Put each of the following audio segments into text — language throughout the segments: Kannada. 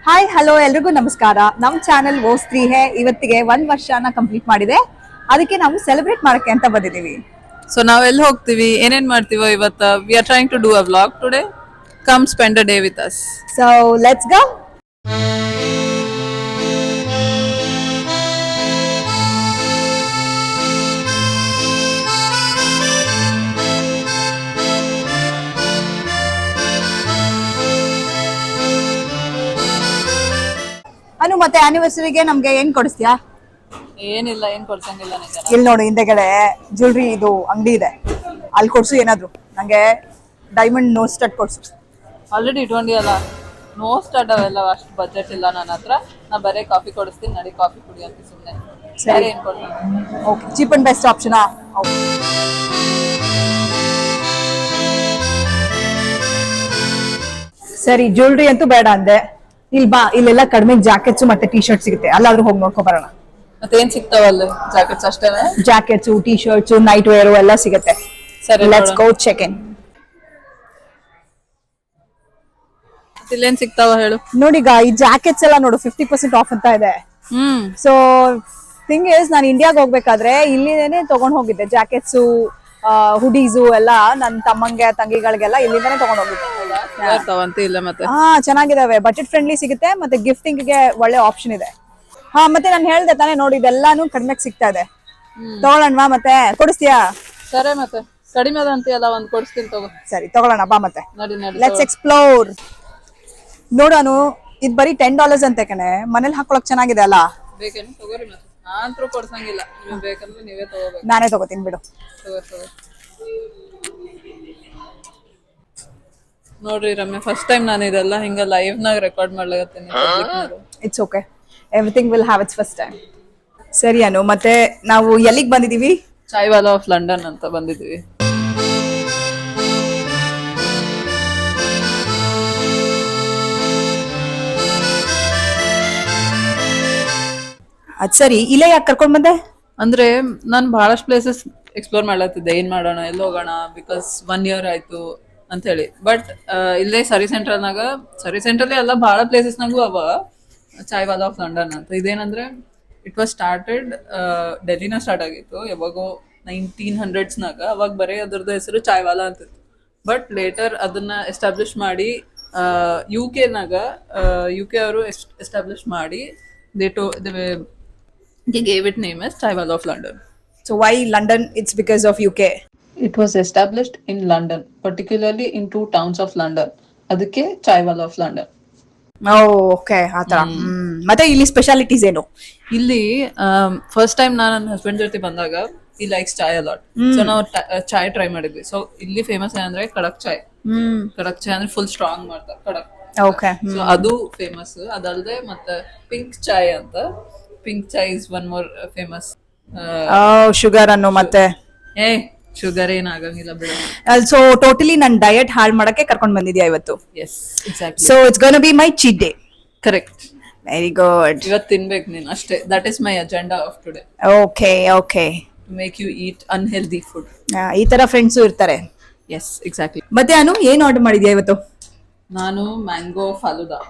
ಹಾಯ್ ಹಲೋ ಎಲ್ರಿಗೂ ನಮಸ್ಕಾರ. ನಮ್ಮ ಚಾನೆಲ್ ವೋಸ್ 3 ಹೇ ಇವತ್ತಿಗೆ 1 ವರ್ಷನ ಕಂಪ್ಲೀಟ್ ಮಾಡಿದೆ. ಅದಕ್ಕೆ ನಾವು ಸೆಲೆಬ್ರೇಟ್ ಮಾಡಕ್ಕೆ ಅಂತ ಬಂದಿದ್ದೀವಿ. ಸೊ ನಾವ್ ಎಲ್ಲಿ ಹೋಗ್ತೀವಿ ಏನೇನ್ ಮಾಡ್ತೀವೋ ಇವತ್ತ we are trying to do a vlog today. Come spend a day with us. So let's go. Anu ಮತ್ತೆ ಆನಿವರ್ಸರಿಗೆ ನಮ್ಗೆ ಏನ್ ಕೊಡಿಸ್ತೀಯಾ? ಏನಿಲ್ಲ, ಏನ್ ಕೊಡ್ಸಂಗಿಲ್ಲ ನಿಂಗೆ. ಇಲ್ಲಿ ನೋಡು ಹಿಂದೆಗಡೆ ಜ್ಯುವೆಲ್ರಿ ಇದು ಅಂಗಡಿ ಇದೆ, ಅಲ್ಲಿ ಕೊಡ್ಸು ಏನಾದ್ರು. ನಂಗೆ ಡೈಮಂಡ್ ನೋಸ್ ಸ್ಟಡ್ ಕೊಡ್ಸು. ಆಲ್ರೆಡಿ ಇಟ್ಕೊಂಡಿಯಲ್ಲ, ನೋ ಸ್ಟಾರ್ಟ್ ಅವೆಲ್ಲ ಅಷ್ಟು ಬಜೆಟ್ ಇಲ್ಲ ನನ್ನ ಹತ್ರ. ನಾ ಬರೇ ಕಾಫಿ ಕೊಡಿಸ್ತೀನಿ, ನಡಿ ಕಾಫಿ ಕುಡಿ ಅಂತ ಸುಮ್ಮನೆ. ಸರಿ, ಏನ್ ಕೊಡ್ತೀನಿ? ಓಕೆ, ಚೀಪ್ ಅಂಡ್ ಬೆಸ್ಟ್ ಆಪ್ಷನಾ? ಸರಿ, ಜ್ಯುವೆಲ್ರಿ ಅಂತೂ ಬೇಡ ಅಂದೆ. ಇಲ್ಲಿ ಬಾ, ಇಲ್ಲೆಲ್ಲ ಕಡಿಮೆ ಜಾಕೆಟ್ಸ್ ಮತ್ತೆ ಟಿ ಶರ್ಟ್ ಸಿಗುತ್ತೆ, ಅಲ್ಲಾದ್ರೂ ಹೋಗಿ ನೋಡ್ಕೊ ಬರೋಣ. ಮತ್ತೆ ಏನ್ ಸಿಗ್ತಾವಲ್ಲ? ಜಾಕೆಟ್ಸ್ ಅಷ್ಟೇನೆ? Jackets, T shirts, night wear ಎಲ್ಲ ಸಿಗುತ್ತೆ. ಸರಿ, ಲೆಟ್ಸ್ ಗೋ ಚೆಕ್ ಇನ್. ಇಲ್ಲೇನ್ ಸಿಗ್ತಾವ ಹೇಳು? ನೋಡೀಗ ಈ ಜಾಕೆಟ್ಸ್ ಎಲ್ಲ ನೋಡು 50% ಆಫ್ ಅಂತ ಇದೆ. ಸೊ ಥಿಂಗ್ ಇಸ್, ನಾನು ಇಂಡಿಯಾಗ ಹೋಗ್ಬೇಕಾದ್ರೆ ಇಲ್ಲಿಂದನೇ ತಗೊಂಡ್ ಹೋಗಿದ್ದೆ ಜಾಕೆಟ್ಸು, ಹುಡೀಸು ಎಲ್ಲ ನನ್ನ ತಮ್ಮಂಗೆ ತಂಗಿಗಳಿಗೆಲ್ಲ ಇಲ್ಲಿಂದಾನೇ ತಗೊಂಡ್ ಹೋಗಿದ್ದೆ. ಇಲ್ಲ ಮತ್ತೆ ಚೆನ್ನಾಗಿದಾವೆ, ಬಜೆಟ್ ಫ್ರೆಂಡ್ಲಿ ಸಿಗುತ್ತೆ, ಮತ್ತೆ ಗಿಫ್ಟಿಂಗ್ ಗೆ ಒಳ್ಳೆ ಆಪ್ಷನ್ ಇದೆ. ಮತ್ತೆ ನಾನು ಹೇಳ್ದೆ ತಾನೇ, ನೋಡಿ ಇದೆಲ್ಲಾನು ಕಡಿಮೆಗೆ ಸಿಗ್ತಾ ಇದೆ. ತಗೊಳ್ಳೋಣವಾ? ಮತ್ತೆ ಕೊಡಿಸ್ತೀಯಾ? ಸರಿ, ಮತ್ತೆ ಕಡಿಮೆ ಅದ ಅಂತೀಯಲ್ಲ, ಒಂದ್ ಕೊಡಿಸ್ತೀನಿ ತಗೋ. ಸರಿ ತಗೊಳ್ಳೋಣ ಬಾ. ಮತ್ತೆ ನಡಿ ನಡಿ, ಲೆಟ್ಸ್ ಎಕ್ಸ್ಪ್ಲೋರ್. ನೋಡೋನು, ಇದು ಬರೀ $10 ಅಂತೆ ಕಣೆ, ಮನೇಲಿ ಹಾಕೊಳಕ್ ಚೆನ್ನಾಗಿದೆ ಅಲ್ಲ. ಬೇಕೇನು? ತಗೋರಿ, ಮತ್ತೆ ನಾನಂತೂ ಕೊಡ್ಸಂಗಿಲ್ಲ. ನೀವು ಬೇಕಂದ್ರೆ ನೀವೇ ತಗೋಬೇಕು. ನಾನೇ ತಗೋತೀನಿ ಬಿಡು. ತಗೋ. ನೋಡ್ರಿ ರಮ್ಯ, ಫಸ್ಟ್ ಟೈಮ್ ನಾನು ಇದೆಲ್ಲ ಹಿಂಗ ಲೈವ್ ನಾಗ ರೆಕಾರ್ಡ್ ಮಾಡ್ಲಾಗತ್ತೀನಿ. It's okay, everything will have its first time. ಸರಿ ಅನು, ಮತ್ತೆ ನಾವು ಎಲ್ಲಿಗೆ ಬಂದಿದೀವಿ? ಚಾಯ್ವಾಲಾ ಆಫ್ ಲಂಡನ್ ಅಂತ ಬಂದಿದ್ದೀವಿ. ಅದ್ ಸರಿ, ಇಲ್ಲೇ ಯಾಕೆ ಕರ್ಕೊಂಡ್ ಬಂದೆ? ಅಂದ್ರೆ ನಾನು ಬಹಳಷ್ಟು ಪ್ಲೇಸಸ್ ಎಕ್ಸ್ಪ್ಲೋರ್ ಮಾಡ್ಲತ್ತಿದ್ದೆ, ಏನ್ ಮಾಡೋಣ, ಎಲ್ಲಿ ಹೋಗೋಣ, ಬಿಕಾಸ್ 1 year ಆಯ್ತು ಅಂತ ಹೇಳಿ. ಬಟ್ ಇಲ್ಲೇ ಸರಿ ಸೆಂಟ್ರಲ್ಲಿ ಎಲ್ಲ ಬಹಳ ಪ್ಲೇಸಸ್ನಾಗೂ ಅವ ಚಾಯ್ವಾಲಾ ಆಫ್ ಲಂಡನ್ ಅಂತ. ಇದೇನಂದ್ರೆ ಇಟ್ ವಾಸ್ ಸ್ಟಾರ್ಟೆಡ್, ಡೆಲ್ಲಿನ ಸ್ಟಾರ್ಟ್ ಆಗಿತ್ತು ಯಾವಾಗೋ 1900s ಅವಾಗ ಬರೀ ಅದ್ರದ್ದು ಹೆಸರು ಚಾಯ್ವಾಲಾ ಅಂತಿತ್ತು. ಬಟ್ ಲೇಟರ್ ಅದನ್ನ ಎಸ್ಟಾಬ್ಲಿಷ್ ಮಾಡಿ ಯು ಕೆ ಅವರು ಎಸ್ಟಾಬ್ಲಿಷ್ ಮಾಡಿ they gave it name as Chaiwala of London. So why London? It's because of UK. It was established in London, particularly in 2 towns of London. ಅದಕ್ಕೆ Chaiwala of London. ಓಕೆ, ಆತರ. ಮತ್ತೆ ಇಲ್ಲಿ ಸ್ಪೆಷಾಲಿಟೀಸ್ ಏನು? ಇಲ್ಲಿ ಫಸ್ಟ್ ಟೈಮ್ ನಾನು ನನ್ನ ಹಸ್ಬೆಂಡ್ ಜೊತೆ ಬಂದಾಗ ಈ ಲೈಕ್ಸ್ ಚಾಯ್ ಅಲಾಟ್. ಸೊ ನಾವು ಚಾಯ್ ಟ್ರೈ ಮಾಡಿದ್ವಿ. ಸೊ ಇಲ್ಲಿ ಫೇಮಸ್ ಏನಂದ್ರೆ ಕಡಕ್ ಚಾಯ್. ಕಡಕ್ ಚಾಯ್ ಅಂದ್ರೆ ಫುಲ್ ಸ್ಟ್ರಾಂಗ್ ಮಾಡ್ತಾರೆ, ಕಡಕ್. ಓಕೆ, ಸೊ ಅದು ಫೇಮಸ್. ಅದಲ್ಲದೆ ಮತ್ತೆ ಪಿಂಕ್ ಚಾಯ್ ಅಂತ. Pink chai is one more famous. Sugar ಅನ್ನು ಮತ್ತೆ ಶುಗರ್ ಏನಾಗಂಗಿಲ್ಲ ಬಿಡು. ಸೊ ಟೋಟಲಿ ನನ್ನ ಡಯಟ್ ಹಾಳು ಮಾಡಕ್ಕೆ ಕರ್ಕೊಂಡ್ ಬಂದಿದ್ಯಾ ಇವತ್ತು? Yes, exactly. So it's gonna be my cheat day. Correct. Very good. ಇವತ್ತು ತಿನ್ಬೇಕು ನೀನು ಅಷ್ಟೇ. That is my agenda of today. Okay okay. To make you eat unhealthy food. ಈ ತರ ಫ್ರೆಂಡ್ಸು ಇರ್ತಾರೆ. Yes, exactly. ಮತ್ತೆ ಅನು, ಏನ್ ಆರ್ಡರ್ ಮಾಡಿದ್ಯಾ ಇವತ್ತು? ನಾನು mango falooda.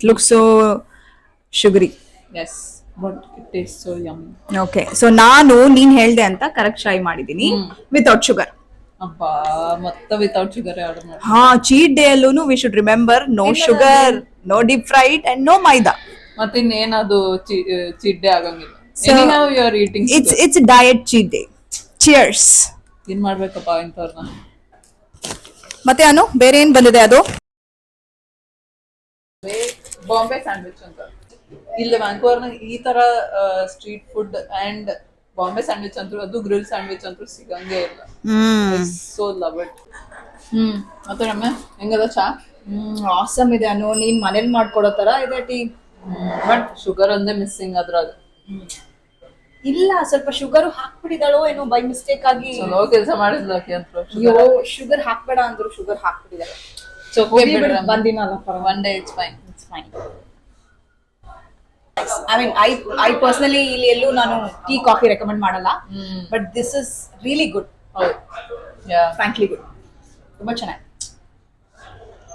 Looks so sugary. Yes, but it taste so yummy. Okay, so ನಾನು ನೀನ್ ಹೇಳ್ದೆ ಅಂತ ಕರೆಕ್ಟ್ ಟ್ರೈ ಮಾಡಿದೀನಿ ವಿತೌಟ್ ಶುಗರ್. ಅಬ್ಬಾ, ಮತ್ತೆ ವಿತೌಟ್ ಶುಗರ್ ಆರ್ಡರ್ ಮಾಡಿ. ಚೀಟ್ ಡೇ ಅಲ್ಲೂ we should remember no sugar, no deep fried and no maida. ಮತ್ತೆ ಇನ್ನೇನದು ಚೀಟ್ ಡೇ ಆಗಂಗಿಲ್ಲ. Anyhow you are eating sugar. It's a diet cheat day. Cheers. ಏನ್ ಮಾಡ್ಬೇಕಪ್ಪ ಇಂಥವ್ರನ್ನ. ಮತ್ತೆ ಅನು, ಬೇರೆ ಏನ್ ಬಂದಿದೆ? ಅದು ಬಾಂಬೆ ಸ್ಯಾಂಡ್ವಿಚ್ ಅಂತ. ಇಲ್ಲಿ ವ್ಯಾಂಕೂವರ್ನ ಈ ತರ street food and Bombay sandwich ಅಂತೂ, ಅದು ಗ್ರಿಲ್ ಸ್ಯಾಂಡ್ವಿಚ್ ಅಂತೂ ಸಿಗಂಗೇ ಇಲ್ಲ. So love it. ಮತ್ತೆ ರಮ್ಯ, ಹೆಂಗದ ಚಾ? ಆಸಮ್ ಇದೆ ಅನು. ನೀನ್ ಮನೇಲಿ ಮಾಡ್ಕೊಡೋ ತರ ಇದೆ ಟೀ. ಬಟ್ ಶುಗರ್ ಒಂದೇ ಮಿಸ್ಸಿಂಗ್ ಅದ್ರಾಗ. ಇಲ್ಲ, ಸ್ವಲ್ಪ ಶುಗರ್ ಹಾಕ್ಬಿಟ್ಟಿದಾಳೋ ಏನೋ ಬೈ ಮಿಸ್ಟೇಕ್ ಆಗಿ. ಚಲೋ ಕೆಲಸ ಮಾಡಿದ್ಲ ಅಂತ. ಶುಗರ್ ಹಾಕ್ಬೇಡ ಅಂದ್ರು ಶುಗರ್ ಹಾಕ್ಬಿಟ್ಟಿದಾಳೆ. ಬಂದಿನಲ್ಲ, one day it's fine. I mean, I personally ಇಲ್ಲಿ ಎಲ್ಲೂ ನಾನು ಟೀ ಕಾಫಿ ರೆಕಮೆಂಡ್ ಮಾಡಲ್ಲ. But this is really good. Frankly good. ತುಂಬಾ ಚೆನ್ನಾಗಿ.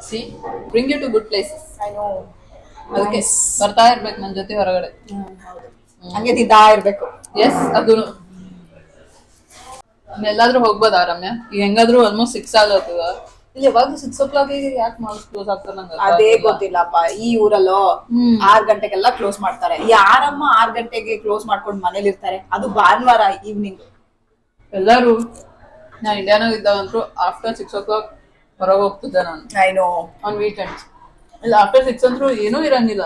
See, bring you to good places. ಅದಕ್ಕೆ ಬರ್ತಾ ಇರ್ಬೇಕು ನನ್ ಜೊತೆ ಹೊರಗಡೆ. ಹಂಗೆ ತಿಂತಾ ಇರ್ಬೇಕು. ಎಸ್ ಅದು ಎಲ್ಲಾದ್ರೂ ಹೋಗ್ಬೋದಾ ರಮ್ಯಾ? ಈಗ ಹೆಂಗಾದ್ರೂ ಆಲ್ಮೋಸ್ಟ್ 6 ಆಗತ್ತದ. ಇಲ್ಲಿ ಯಾವಾಗ 6 o'clock ಯಾಕೆ ಮಾಲ್ಸ್ ಕ್ಲೋಸ್ ಆಗ್ತಾರೆ ನಂಗೆ ಅದೇ ಗೊತ್ತಿಲ್ಲಪ್ಪ. ಈ ಊರಲ್ಲೋ 6 ಗಂಟೆಗೆಲ್ಲ ಕ್ಲೋಸ್ ಮಾಡ್ತಾರೆ. ಯಾರಮ್ಮ 6 ಗಂಟೆಗೆ ಕ್ಲೋಸ್ ಮಾಡ್ಕೊಂಡು ಮನೇಲಿ ಇರ್ತಾರೆ? ಅದು ಭಾನುವಾರ ಈವ್ನಿಂಗ್. ಎಲ್ಲಾರು ನಾ ಇಂಡಿಯಾನಾಗ ಇದ್ದಾಗಂತೂ ಆಫ್ಟರ್ 6 o'clock ಹೊರಗೆ ಹೋಗ್ತಿದ್ದೆ ನಾನು ಆನ್ ವೀಕೆಂಡ್ಸ್. ಇಲ್ಲ ಆಫ್ಟರ್ 6 ಅಂತೂ ಏನೂ ಇರಂಗಿಲ್ಲ.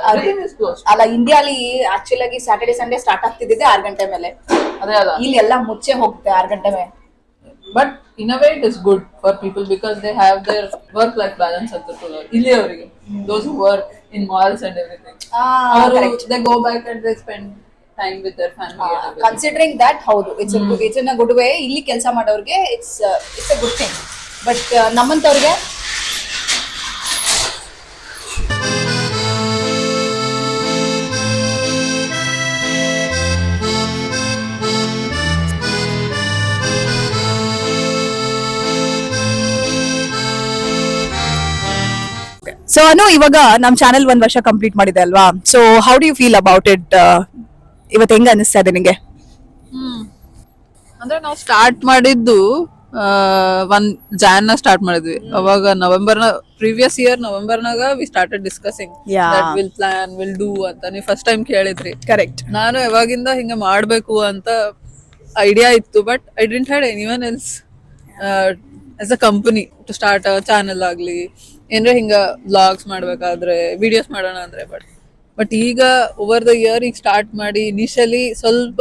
ಅಲ್ಲ, ಇಂಡಿಯಾಲಿ ಆಕ್ಚುಲ್ ಆಗಿ ಸ್ಯಾಟರ್ಡೆ ಸಂಡೇ ಸ್ಟಾರ್ಟ್ ಆಗ್ತಿದ್ದೆ 6 ಗಂಟೆ ಮೇಲೆ. ಅದೇ ಅಲ್ಲ, ಇಲ್ಲಿ ಎಲ್ಲ ಮುಚ್ಚೆ ಹೋಗುತ್ತೆ 6 ಗಂಟೆ ಮೇಲೆ. But in a way it is good for people because they have their work life balance ಅಂತ ಇಲ್ಲಿ ಅವರಿಗೆ those who work in malls and everything ಅವರು they go back and they spend time with their family. Considering that ಹೌದು, it's in a good way. ಇಲ್ಲಿ ಕೆಲಸ ಮಾಡೋರಿಗೆ it's a good thing. But ನಮ್ಮಂತವ್ರಿಗೆ ಸೊ ಅನು ಇವಾಗ ನಮ್ ಚಾನೆಲ್ 1 ವರ್ಷ ಕಂಪ್ಲೀಟ್ ಮಾಡಿದೆ ಅಲ್ವಾ? So how do you feel about it? ಇವತ್ತು ಹೆಂಗ ಅನಿಸ್ತಾ ಇದೆ ನಿಂಗೆ? ಅಂದ್ರೆ ನಾವು ಸ್ಟಾರ್ಟ್ ಮಾಡಿದ್ದು ಜಾನ್ ಸ್ಟಾರ್ಟ್ ಮಾಡಿದ್ವಿ. ಅವಾಗ ಪ್ರೀವಿಯಸ್ ಇಯರ್ ನವೆಂಬರ್ನಾಗ we started discussing that we'll plan we'll do ಅಂತ. ನೀವು ಫಸ್ಟ್ ಟೈಮ್ ಕೇಳಿದ್ರಿ. ಕರೆಕ್ಟ್. ನಾನು ಯಾವಾಗಿಂದ ಹಿಂಗ ಮಾಡ್ಬೇಕು ಅಂತ ಐಡಿಯಾ ಇತ್ತು, but I didn't had anyone else as a company to start a channel ಆಗ್ಲಿ ಏನ್ರೆ ಹಿಂಗ ವ್ಲಾಗ್ಸ್ ಮಾಡ್ಬೇಕಾದ್ರೆ ವಿಡಿಯೋಸ್ ಮಾಡೋಣ ಅಂದ್ರೆ. ಬಟ್ ಈಗ ಓವರ್ ದ ಇಯರ್ ಈಗ ಸ್ಟಾರ್ಟ್ ಮಾಡಿ ಇನಿಷಿಯಲಿ ಸ್ವಲ್ಪ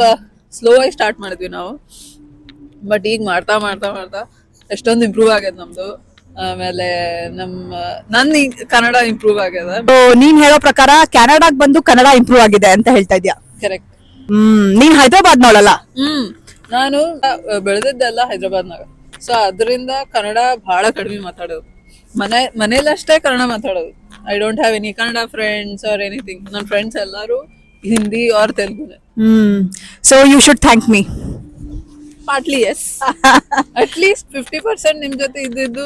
ಸ್ಲೋ ಆಗಿ ಸ್ಟಾರ್ಟ್ ಮಾಡಿದ್ವಿ ನಾವು. ಬಟ್ ಈಗ ಮಾಡ್ತಾ ಮಾಡ್ತಾ ಮಾಡ್ತಾ ಎಷ್ಟೊಂದು ಇಂಪ್ರೂವ್ ಆಗ್ಯದ ನಮ್ದು. ಆಮೇಲೆ ನನ್ ಕನ್ನಡ ಇಂಪ್ರೂವ್ ಆಗ್ಯದ. ನೀನ್ ಹೇಳೋ ಪ್ರಕಾರ ಕೆನಡಾಗ್ ಬಂದು ಕನ್ನಡ ಇಂಪ್ರೂವ್ ಆಗಿದೆ ಅಂತ ಹೇಳ್ತಾ ಇದ್ಯಾ? ಕರೆಕ್ಟ್. ನೀನ್ ಹೈದರಾಬಾದ್ ನೋಡಲ್ಲ? ನಾನು ಬೆಳೆದಿದ್ದೆಲ್ಲ ಹೈದರಾಬಾದ್ನಾಗ. ಸೊ ಅದರಿಂದ ಕನ್ನಡ ಬಹಳ ಕಡಿಮೆ ಮಾತಾಡೋದು. ಮನೇಲಷ್ಟೇ ಕನ್ನಡ ಮಾತಾಡೋದು. I don't have any Kannada friends or anything. ನನ್ನ ಫ್ರೆಂಡ್ಸ್ ಎಲ್ಲಾರು ಹಿಂದಿ ಆರ್ ತೆಲುಗುನೆ. So you should thank me. Partly yes. At least 50% ನಿಮ್ ಜೊತೆ ಇದ್ದಿದ್ದು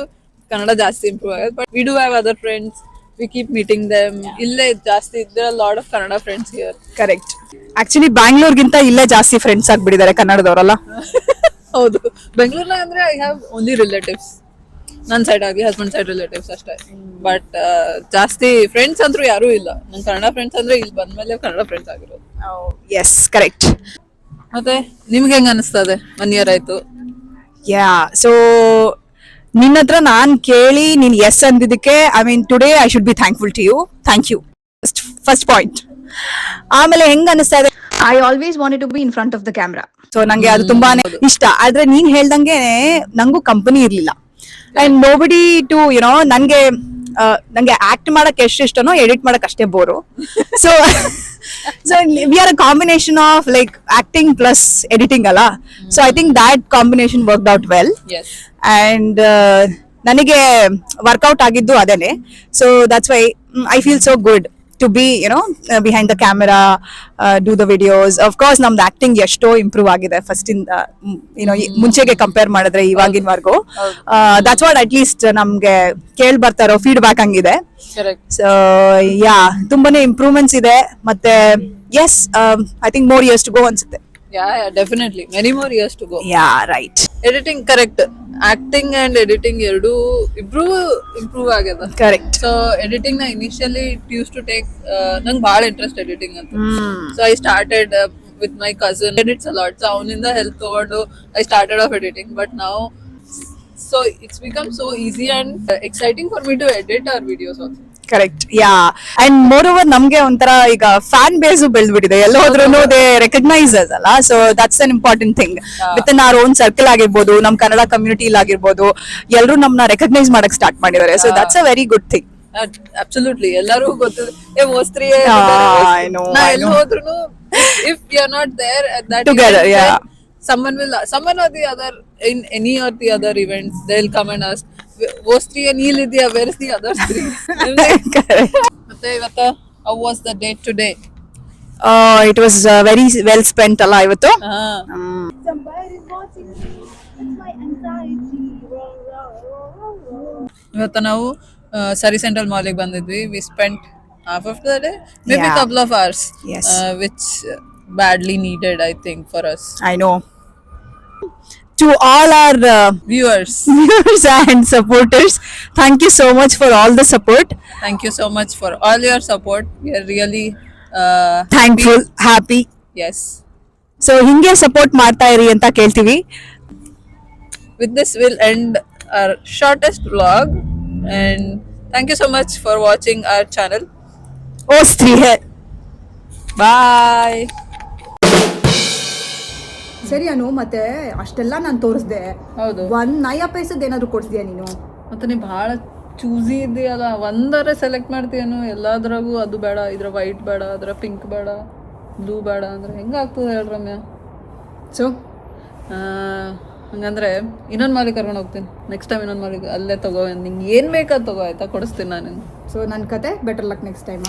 ಕನ್ನಡ ಜಾಸ್ತಿ ಇಂಪ್ರೂವ್ ಆಗುತ್ತೆ. But we do have other friends, we keep meeting them. ಇಲ್ಲೇ ಜಾಸ್ತಿ ಇದ್ರೆ lot of Kannada friends here. Correct. Actually ಬ್ಯಾಂಗ್ಳೂರ್ಗಿಂತ ಇಲ್ಲೇ ಜಾಸ್ತಿ ಫ್ರೆಂಡ್ಸ್ ಆಗ್ಬಿಟ್ಟಿದ್ದಾರೆ ಕನ್ನಡದವರಲ್ಲ. ಹೌದು. ಬೆಂಗಳೂರ್ನಾಗ ಅಂದ್ರೆ ಐ ಹ್ಯಾವ್ ಓನ್ಲಿ ರಿಲೇಟಿವ್ಸ್. ನನ್ನ ಸೈಡ್ ಆಗಿ ಹಸ್ಬೆಂಡ್ ಸೈಡ್ ರಿಲೇಟಿವ್ಸ್ ಅಷ್ಟೇ. ಬಟ್ ಜಾಸ್ತಿ ಫ್ರೆಂಡ್ಸ್ ಅಂತೂ ಯಾರೂ ಇಲ್ಲ. ನನ್ ಕನ್ನಡ ಫ್ರೆಂಡ್ಸ್ ಅಂದ್ರೆ ಇಲ್ಲಿ ಬಂದ್ಮೇಲೆ ಕನ್ನಡ ಫ್ರೆಂಡ್ಸ್ ಆಗಿರೋದು. Yes, correct. ಮತ್ತೆ ನಿಮ್ಗೆ ಹೆಂಗ ಅನಿಸ್ತದೆ? 1 year ಆಯ್ತು. ಯಾ, ಸೊ ನಿನ್ನ ಹತ್ರ ನಾನ್ ಕೇಳಿ ನೀನ್ ಎಸ್ ಅಂದಿದ್ದಕ್ಕೆ I mean today I should be thankful to you. Thank you. First point. ಆಮೇಲೆ ಹೆಂಗ್ ಅನಿಸ್ತಾ ಇದೆ? I always wanted to be in front of the camera. So ನಂಗೆ ಅದು ತುಂಬಾನೇ ಇಷ್ಟ. ಆದ್ರೆ ನೀನ್ ಹೇಳ್ದಂಗೆ ನಂಗೂ ಕಂಪನಿ ಇರ್ಲಿಲ್ಲ. ಅಂಡ್ ನೋಬಡಿ ಟು ಯುನೋ ನಂಗೆ ಆಕ್ಟ್ ಮಾಡಕ್ ಎಷ್ಟು ಇಷ್ಟನೋ ಎಡಿಟ್ ಮಾಡಕ್ ಅಷ್ಟೇ bore. So we are a combination of like acting plus editing ಅಲ್ಲ. So I think that combination worked out well. And ನನಗೆ ವರ್ಕೌಟ್ ಆಗಿದ್ದು ಅದೇನೆ. So that's why I feel so good to be behind the camera, do the videos. Of course namd acting ಎಷ್ಟೋ ಇಂಪ್ರೂವ್ ಆಗಿದೆ ಫಸ್ಟ್ ಇಂದ ಮುಂಚೆಗೆ ಕಂಪೇರ್ ಮಾಡಿದ್ರೆ ಇವಾಗಿನವರೆಗೂ. that's what at least ನಮ್ಗೆ ಕೇಳಿ ಬರ್ತಾರೋ ಫೀಡ್ಬ್ಯಾಕ್ ಹಂಗಿದೆ. ಸೊ ಯಾ, ತುಂಬಾನೇ ಇಂಪ್ರೂವ್ಮೆಂಟ್ಸ್ ಇದೆ. ಮತ್ತೆ yes, I think more years to go ಅನ್ಸುತ್ತೆ. Yeah, definitely. Many more years to go. Yeah, right. Editing, correct. Acting and editing erdu improve agada. Correct. So editing na initially it used to take nang bhal interest editing anta. So I started with my cousin. Edits a lot. So avninda help togondo I started off editing. But now so it's become so easy and exciting for me to edit our videos also. Correct. Yeah, and more over ನಮ್ಗೆ ಒಂಥರ ಈಗ ಫ್ಯಾನ್ ಬೇಸ್ ಬೆಳೆದ್ಬಿಟ್ಟಿದೆ. ಎಲ್ಲ ಹೋದ್ರೂ ದೇ ರೆಕಗ್ನೈಸ್ ಅಲ್ಲ. So that's an important thing. With in our own circle ಆಗಿರ್ಬೋದು, ನಮ್ ಕನ್ನಡ ಕಮ್ಯುನಿಟಿ ಆಗಿರ್ಬೋದು, ಎಲ್ಲರೂ ನಮ್ನ ರೆಕಗ್ನೈಸ್ ಮಾಡಕ್ ಸ್ಟಾರ್ಟ್ ಮಾಡಿದ್ದಾರೆ. So that's a very good thing. Absolutely. ಎಲ್ಲರೂ ಗೊತ್ತಿದೆ. ಮೋಸ್ತ್ರಿ ನಾ ಎಲ್ಲಿ ಹೋದ್ರು if you are not there at that together, event, yeah, someone or the other in any or the other events they'll come and ask Ostri and Ilidya, where is the other three? ಮತ್ತೆ ಇವತ್ತು how was the day today? It was very well spent ಅಲ್ಲ ಇವತ್ತು. ಇವತ್ತು ನಾವು ಸರಿ ಸೆಂಟ್ರಲ್ ಮಾಲಿಗೆ ಬಂದಿದ್ವಿ. We spent half of the day, maybe Yeah. couple of hours, Yes. which badly needed, I think, for us I know. To all our viewers. viewers and supporters, thank you so much for all the support. Thank you so much for all your support. We are really Thankful, happy. yes. So ಹಿಂಗೆ ಸಪೋರ್ಟ್ ಮಾಡ್ತಾ ಇರಿ ಅಂತ ಕೇಳ್ತೀವಿ. With this, we'll end our shortest vlog, and thank you so much for watching our channel. ಓ ಸ್ತ್ರೀ ಹೇ. Bye. ಸರಿ ಅನು, ಮತ್ತೆ ಅಷ್ಟೆಲ್ಲ ನಾನು ತೋರಿಸ್ದೆ, ಹೌದು. ಒಂದ್ ನಯ ಪೈಸದ ಏನಾದ್ರು ಕೊಡ್ಸಿದ್ಯಾ ನೀನು? ಮತ್ತೆ ನೀ ಭಾಳ ಚೂಸಿ ಇದೆಯಲ್ಲ, ಒಂದರೆ ಸೆಲೆಕ್ಟ್ ಮಾಡ್ತೀಯನು ಎಲ್ಲದ್ರಾಗೂ. ಅದು ಬೇಡ, ಇದ್ರ ವೈಟ್ ಬೇಡ, ಅದ್ರ ಪಿಂಕ್ ಬೇಡ, ಬ್ಲೂ ಬೇಡ ಅಂದ್ರೆ ಹೆಂಗಾಗ್ತದೆ ಹೇಳಿ ರಮ್ಯಾ? ಸೊ ಹಂಗಂದ್ರೆ ಇನ್ನೊಂದು ಮಾಲಿಗೆ ಕರ್ಕೊಂಡು ಹೋಗ್ತೀನಿ. ನೆಕ್ಸ್ಟ್ ಟೈಮ್ ಇನ್ನೊಂದು ಮಾಲಿಗೆ ಅಲ್ಲೇ ತಗೋ, ನಿಂಗೆ ಏನು ಬೇಕಾದ್ ತಗೋ ಆಯ್ತಾ, ಕೊಡಿಸ್ತೀನಿ ನಾನು. ಸೊ ನನ್ನ ಕತೆ ಬೆಟರ್ ಲಕ್ ನೆಕ್ಸ್ಟ್ ಟೈಮ್.